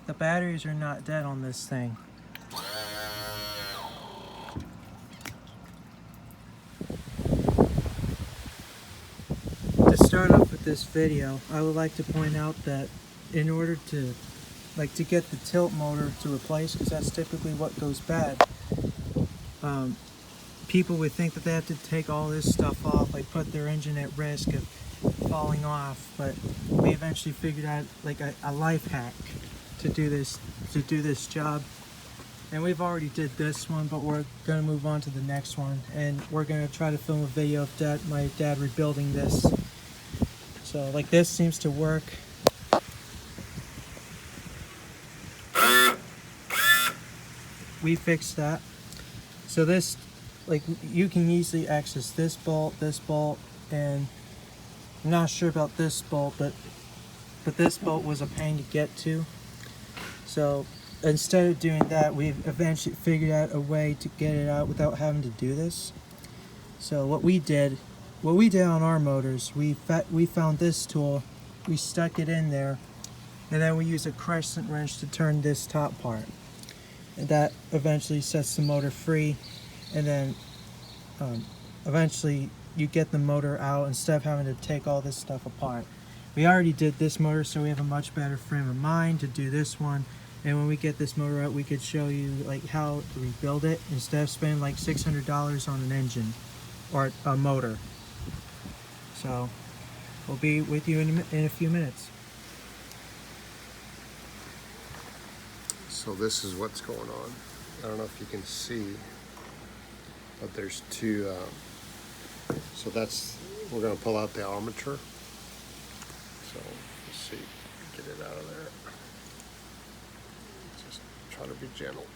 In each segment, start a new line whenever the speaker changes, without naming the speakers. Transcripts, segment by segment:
The batteries are not dead on this thing. To start off with this video, I would like to point out that in order to get the tilt motor to replace, because that's typically what goes bad, people would think that they have to take all this stuff off, like put their engine at risk of falling off, but we eventually figured out like a life hack to do this job. And we've already did this one, but we're gonna move on to the next one, and we're gonna try to film a video of my dad rebuilding this. So like this seems to work. We fixed that. So this, like, you can easily access this bolt, and I'm not sure about this bolt, but this bolt was a pain to get to. So instead of doing that, we've eventually figured out a way to get it out without having to do this. So what we did on our motors, we found this tool, we stuck it in there, and then we use a crescent wrench to turn this top part. And that eventually sets the motor free, and then eventually you get the motor out instead of having to take all this stuff apart. We already did this motor, so we have a much better frame of mind to do this one. And when we get this motor out, we could show you like how to rebuild it instead of spending like $600 on an engine or a motor. So we'll be with you in a few minutes.
So this is what's going on. I don't know if you can see, but there's two. So we're going to pull out the armature. So let's see, get it out of there. Just try to be gentle.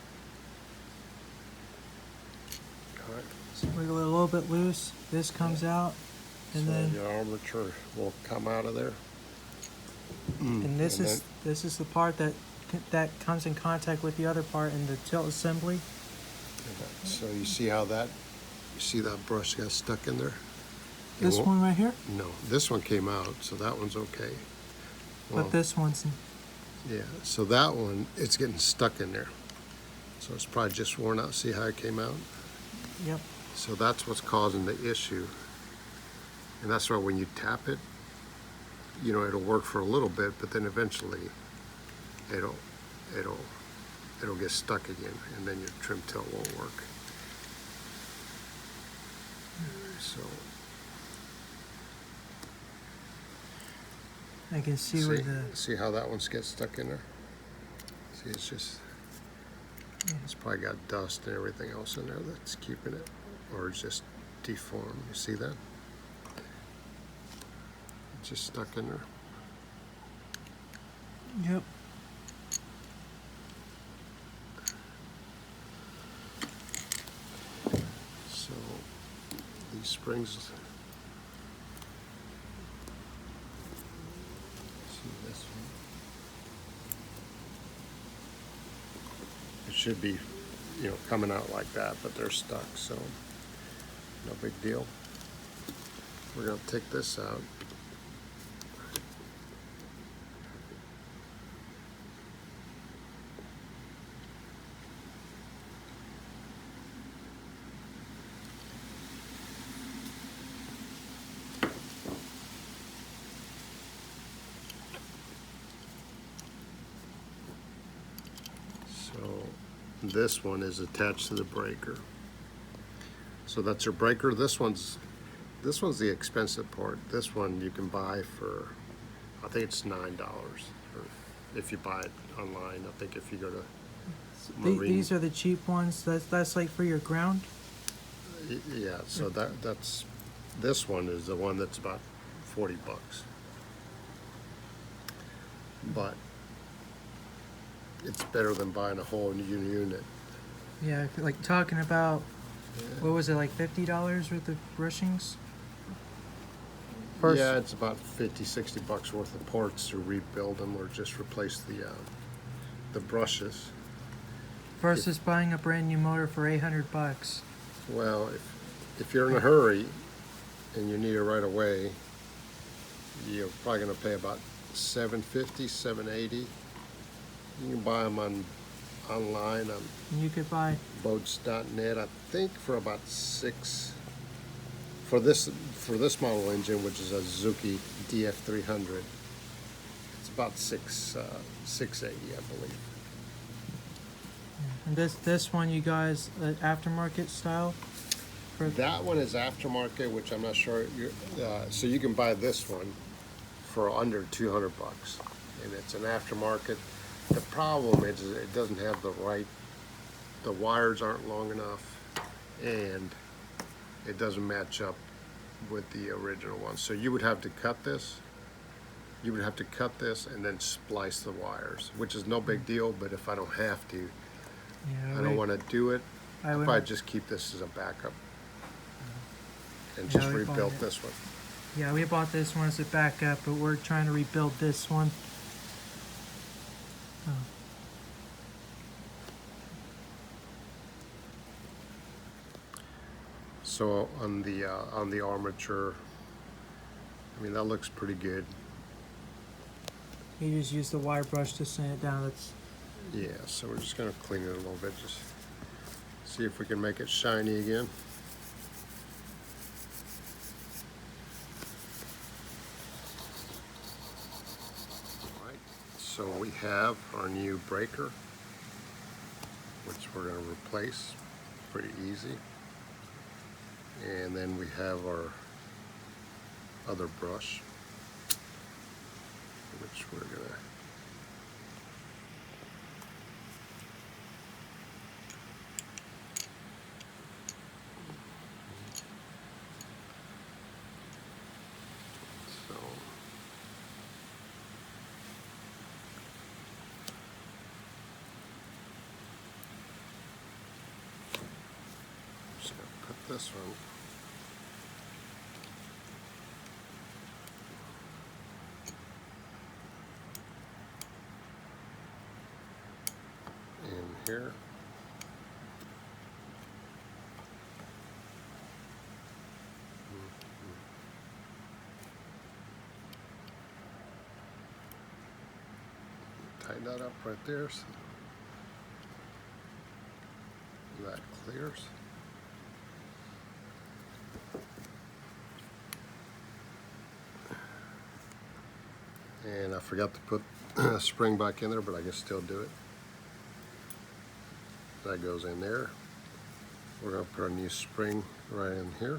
All right.
So wiggle it a little bit loose. This comes out, and
so
then
the armature will come out of there.
and this is the part that comes in contact with the other part in the tilt assembly.
So you see how that brush got stuck in there?
This one right here?
No, this one came out, so that one's okay. Well,
But this one's...
yeah, so that one, it's getting stuck in there. So it's probably just worn out. See how it came out?
Yep.
So that's what's causing the issue. And that's why when you tap it, you know, it'll work for a little bit, but then eventually it'll get stuck again, and then your trim tilt won't work. So
I can see where the...
see how that one's get stuck in there? See, it's probably got dust and everything else in there that's keeping it, or it's just deformed. You see that? It's just stuck in there.
Yep.
So these springs, see this one? It should be, you know, coming out like that, but they're stuck, so no big deal. We're going to take this out. So this one is attached to the breaker. So that's your breaker. This one's the expensive part. This one you can buy for, I think it's $9, or if you buy it online. I think if you go to Marine,
These are the cheap ones. That's like for your ground.
yeah. So this one is the one that's about $40, but it's better than buying a whole new unit.
Yeah, like talking about, what was it, like $50 worth of bushings? First,
Yeah, it's about 50, 60 bucks worth of parts to rebuild them or just replace the brushes.
versus buying a brand new motor for 800 bucks.
Well, if you're in a hurry and you need it right away, you're probably going to pay about $750, $780. You can buy them online on
And you could buy,
boats.net, I think, for about for this model engine, which is a Suzuki DF300. It's about 680, I believe.
and this one, you guys, aftermarket style. For
That one is aftermarket, which I'm not sure. So you can buy this one for under 200 bucks, and it's an aftermarket. The problem is it doesn't have the wires aren't long enough, and it doesn't match up with the original one. So you would have to cut this. You would have to cut this and then splice the wires, which is no big deal. But if I don't have to,
yeah,
I don't want to do it.
I
I'll
would.
probably just keep this as a backup and
Yeah,
just
we bought
rebuild
it.
this one.
Yeah, we bought this one as a backup, but we're trying to rebuild this one. Oh.
So on the armature, I mean, that looks pretty good.
You just use the wire brush to sand it down. That's
Yeah, so we're just gonna clean it a little bit, just see if we can make it shiny again. All right, so we have our new breaker, which we're gonna replace pretty easy. And then we have our other brush, which we're gonna so just gonna put this one in here. Tighten that up right there so that clears. And I forgot to put a spring back in there, but I can still do it. That goes in there. We're going to put a new spring right in here.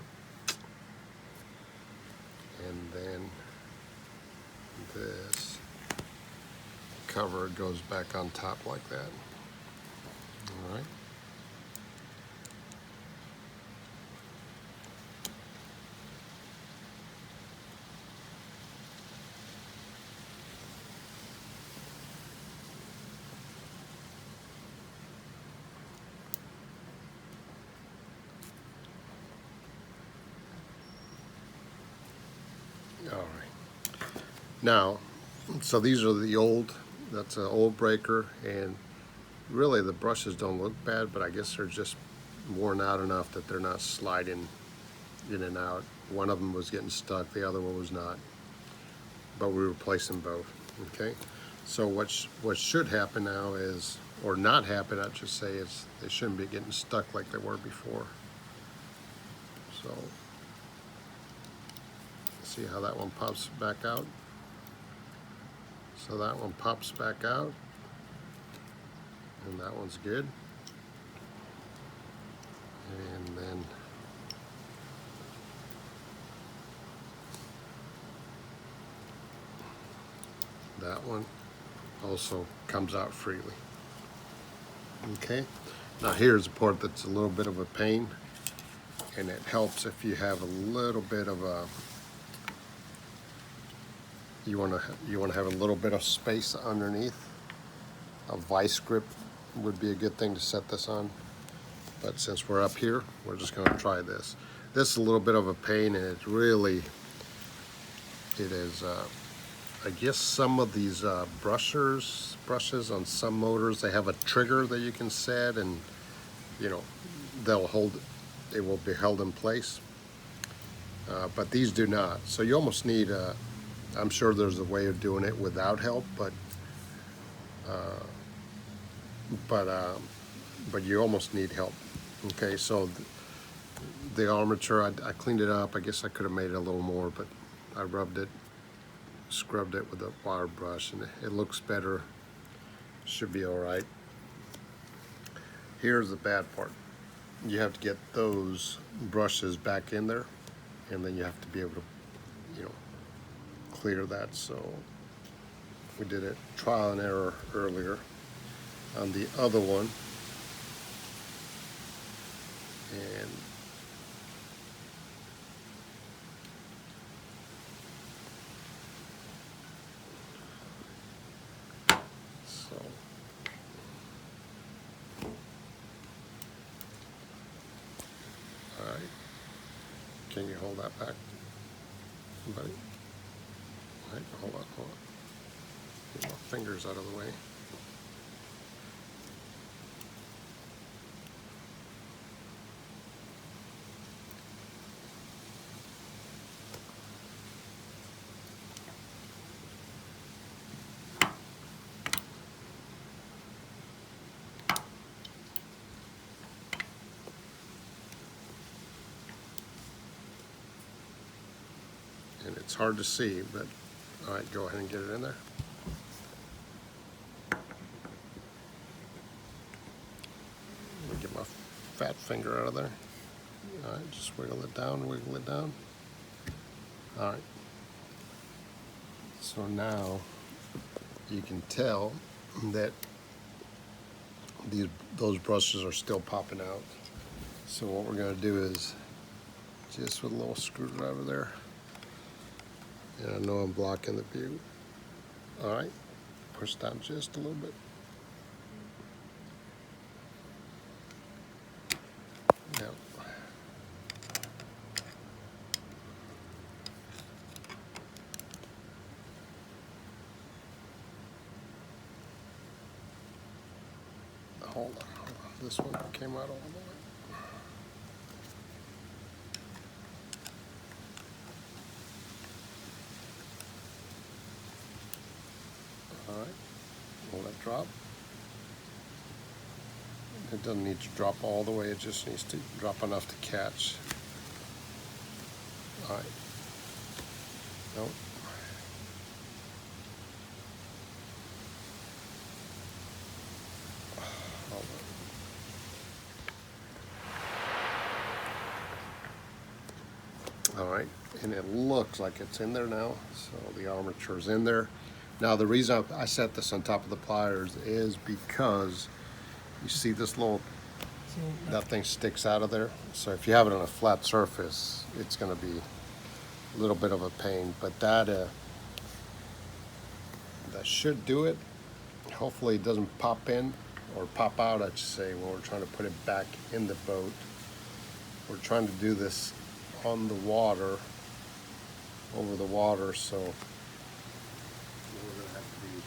And then this cover goes back on top like that. All right. All right. Now, so these are the old, that's an old breaker, and really the brushes don't look bad, but I guess they're just worn out enough that they're not sliding in and out. One of them was getting stuck, the other one was not, but we replaced them both, okay? So what should happen now is, or not happen, I should say, is they shouldn't be getting stuck like they were before. So, see how that one pops back out? So that one pops back out, and that one's good. And then that one also comes out freely. Okay, now here's a part that's a little bit of a pain, and it helps if you have a little bit of a, you want to have a little bit of space underneath. A vice grip would be a good thing to set this on, but since we're up here, we're just going to try this. This is a little bit of a pain, and it's really, It is, I guess some of these brushes on some motors, they have a trigger that you can set, and you know, they'll hold, it will be held in place. But these do not. So you almost need I'm sure there's a way of doing it without help, but you almost need help. Okay, so the armature, I cleaned it up. I guess I could have made it a little more, but I rubbed it, scrubbed it with a wire brush, and it looks better. Should be all right. Here's the bad part. You have to get those brushes back in there, and then you have to be able to, you know, clear that. So we did a trial and error earlier on the other one, and so all right. Can you hold that back, buddy? All right, hold on. Get my fingers out of the way. And it's hard to see, but all right, go ahead and get it in there. Let me get my fat finger out of there. All right, just wiggle it down, wiggle it down. All right. So now you can tell that those brushes are still popping out. So what we're going to do is just with a little screwdriver there. And I know I'm blocking the view. All right, push down just a little bit. Now, hold on. This one came out all the way. All right, will that drop? It doesn't need to drop all the way, it just needs to drop enough to catch. All right. Nope. Hold on. All right, and it looks like it's in there now, so the armature's in there. Now the reason I set this on top of the pliers is because you see this little, that thing sticks out of there. So if you have it on a flat surface, it's going to be a little bit of a pain, but that should do it. Hopefully it doesn't pop in or pop out, I should say, when we're trying to put it back in the boat. We're trying to do this on the water, over the water, so we're going to have to be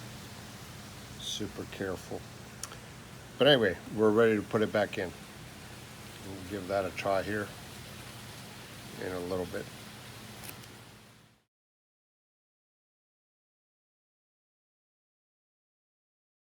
super careful. But anyway, we're ready to put it back in. We'll give that a try here in a little bit.